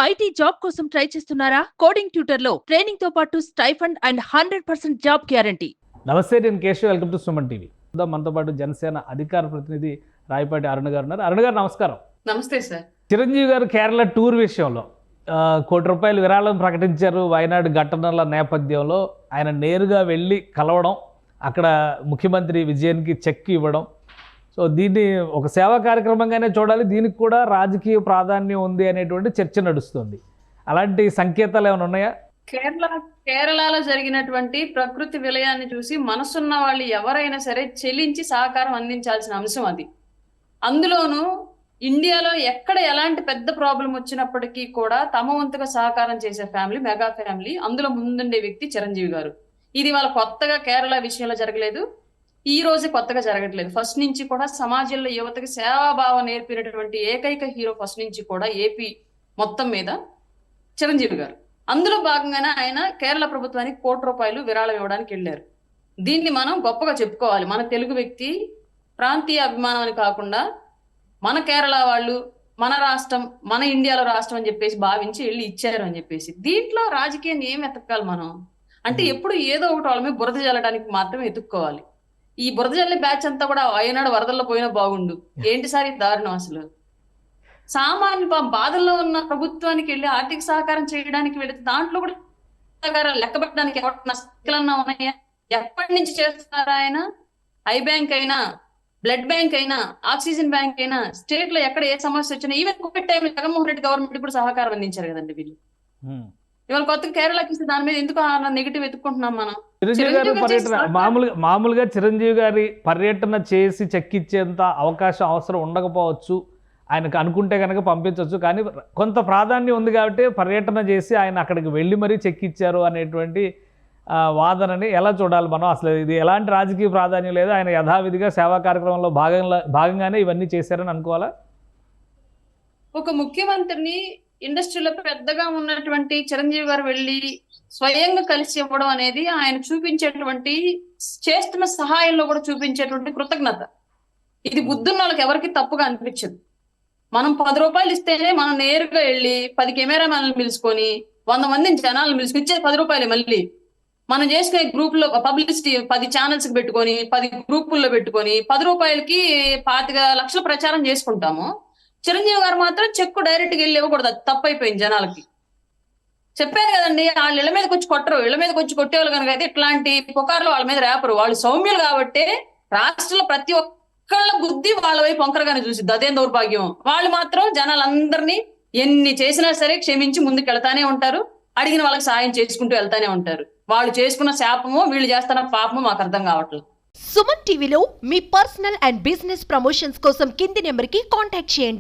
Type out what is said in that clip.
IT job కోసం try చేస్తున్నారా? Coding tutor లో ట్రైనింగ్ తో పాటు స్టైఫండ్ అండ్ 100% జాబ్ గ్యారంటీ. నమస్తే, నేను Keshav. Welcome to Suman TV. మనతో పాటు జనసేన అధికార ప్రతినిధి రాయపాటి అరుణ్ గారు ఉన్నారు. అరుణ్ గారు నమస్కారం. నమస్తే సార్. చిరంజీవి గారు కేరళ టూర్ విషయంలో ₹1 కోటి విరాళం ప్రకటించారు. వయనాడు ఘటనల నేపథ్యంలో ఆయన నేరుగా వెళ్ళి కలవడం, అక్కడ ముఖ్యమంత్రి విజయన్కి చెక్ ఇవ్వడం, సో దీన్ని ఒక సేవా కార్యక్రమంగానే చూడాలి, దీనికి కూడా రాజకీయ ప్రాధాన్యం ఉంది అనేటువంటి చర్చ నడుస్తుంది. అలాంటి సంకేతాలు ఏమైనా ఉన్నాయా? కేరళలో జరిగినటువంటి ప్రకృతి విలయాన్ని చూసి మనసున్న వాళ్ళు ఎవరైనా సరే చెల్లించి సహకారం అందించాల్సిన అంశం అది. అందులోనూ ఇండియాలో ఎక్కడ ఎలాంటి పెద్ద ప్రాబ్లం వచ్చినప్పటికీ కూడా తమ వంతుగా సహకారం చేసే ఫ్యామిలీ మెగా ఫ్యామిలీ. అందులో ముందుండే వ్యక్తి చిరంజీవి గారు. ఇది వాళ్ళ కొత్తగా కేరళ విషయంలో జరగలేదు, ఈ రోజు కొత్తగా జరగట్లేదు. ఫస్ట్ నుంచి కూడా సమాజంలో యువతకి సేవాభావం నేర్పినటువంటి ఏకైక హీరో ఫస్ట్ నుంచి కూడా ఏపీ మొత్తం మీద చిరంజీవి గారు. అందులో భాగంగానే ఆయన కేరళ ప్రభుత్వానికి ₹1 కోటి విరాళం ఇవ్వడానికి వెళ్ళారు. దీన్ని మనం గొప్పగా చెప్పుకోవాలి. మన తెలుగు వ్యక్తి ప్రాంతీయ అభిమానం అని కాకుండా మన కేరళ వాళ్ళు మన రాష్ట్రం, మన ఇండియాలో రాష్ట్రం అని చెప్పేసి భావించి వెళ్ళి ఇచ్చారు అని చెప్పేసి. దీంట్లో రాజకీయాన్ని ఏం ఎతకాలి మనం అంటే, ఎప్పుడు ఏదో ఒకటి వాళ్ళ మీద బురద జల్లడానికి మాత్రమే ఎత్తుక్కోవాలి. ఈ బురద జల్లే బ్యాచ్ అంతా కూడా ఆయనాడు వరదల్లో పోయినా బాగుండు. ఏంటి సార్ ఈ దారుణం? అసలు సామాన్య బాధల్లో ఉన్న ప్రభుత్వానికి వెళ్ళి ఆర్థిక సహకారం చేయడానికి వెళితే దాంట్లో కూడా సహకారం లెక్క పెట్టడానికి ఎవరన్నా ఉన్నాయా? ఎప్పటి నుంచి చేస్తున్నారా ఆయన? ఐ బ్యాంక్ అయినా, బ్లడ్ బ్యాంక్ అయినా, ఆక్సిజన్ బ్యాంక్ అయినా, స్టేట్ లో ఎక్కడ ఏ సమస్య వచ్చినా, ఈవెన్ కోవిడ్ టైంలో జగన్మోహన్ రెడ్డి గవర్నమెంట్ కూడా సహకారం అందించారు కదండి వీళ్ళు. ఇవాళ కొత్తగా కేరళకి ఇస్తే దాని మీద ఎందుకు నెగిటివ్ ఎత్తుకుంటున్నాం మనం? చిరంజీవి గారి పర్యటన మామూలుగా చిరంజీవి గారి పర్యటన చేసి చెక్కిచ్చేంత అవకాశం అవసరం ఉండకపోవచ్చు, ఆయనకు అనుకుంటే కనుక పంపించవచ్చు. కానీ కొంత ప్రాధాన్యం ఉంది కాబట్టి పర్యటన చేసి ఆయన అక్కడికి వెళ్ళి మరీ చెక్కిచ్చారు అనేటువంటి వాదనని ఎలా చూడాలి మనం? అసలు ఇది ఎలాంటి రాజకీయ ప్రాధాన్యం లేదు, ఆయన యథావిధిగా సేవా కార్యక్రమంలో భాగంగానే ఇవన్నీ చేశారని అనుకోవాలా? ఒక ముఖ్యమంత్రిని ఇండస్ట్రీలో పెద్దగా ఉన్నటువంటి చిరంజీవి గారు వెళ్ళి స్వయంగా కలిసి ఇవ్వడం అనేది ఆయన చూపించేటువంటి, చేస్తున్న సహాయంలో కూడా చూపించేటువంటి కృతజ్ఞత. ఇది బుద్ధున్న వాళ్ళకి ఎవరికి తప్పుగా అనిపించదు. మనం ₹10 ఇస్తేనే మనం నేరుగా వెళ్ళి 10 కెమెరామెన్లు పిలుచుకొని 100 మందిని జనాలను పిలుచుకుని ఇచ్చే ₹10 మళ్ళీ మనం చేసుకునే గ్రూప్ లో పబ్లిసిటీ 10 ఛానల్స్ పెట్టుకొని 10 గ్రూపుల్లో పెట్టుకొని ₹10కి 25 లక్షల ప్రచారం చేసుకుంటాము. చిరంజీవి గారు మాత్రం చెక్కు డైరెక్ట్ గా వెళ్ళి ఇవ్వకూడదు, అది తప్పైపోయింది జనాలకి. చెప్పారు కదండి, వాళ్ళు ఇళ్ల మీదకి వచ్చి కొట్టరు, ఇళ్ల మీదకి వచ్చి కొట్టేవాళ్ళు కనుక అయితే ఇట్లాంటి పుకార్లు వాళ్ళ మీద రేపరు. వాళ్ళు సౌమ్యులు కాబట్టి రాష్ట్రంలో ప్రతి ఒక్కళ్ళ బుద్ధి వాళ్ళ వైపు వంకరగానే చూసిద్ది. అదేం దౌర్భాగ్యం. వాళ్ళు మాత్రం జనాలందరినీ ఎన్ని చేసినా సరే క్షమించి ముందుకు వెళ్తానే ఉంటారు, అడిగిన వాళ్ళకి సాయం చేసుకుంటూ వెళ్తానే ఉంటారు. వాళ్ళు చేసుకున్న శాపమో వీళ్ళు చేస్తున్న పాపమో మాకు అర్థం కావట్లేదు. సుమన్ టీవీలో మీ పర్సనల్ అండ్ బిజినెస్ ప్రమోషన్స్ కోసం కింది నెంబర్కి కాంటాక్ట్ చేయండి.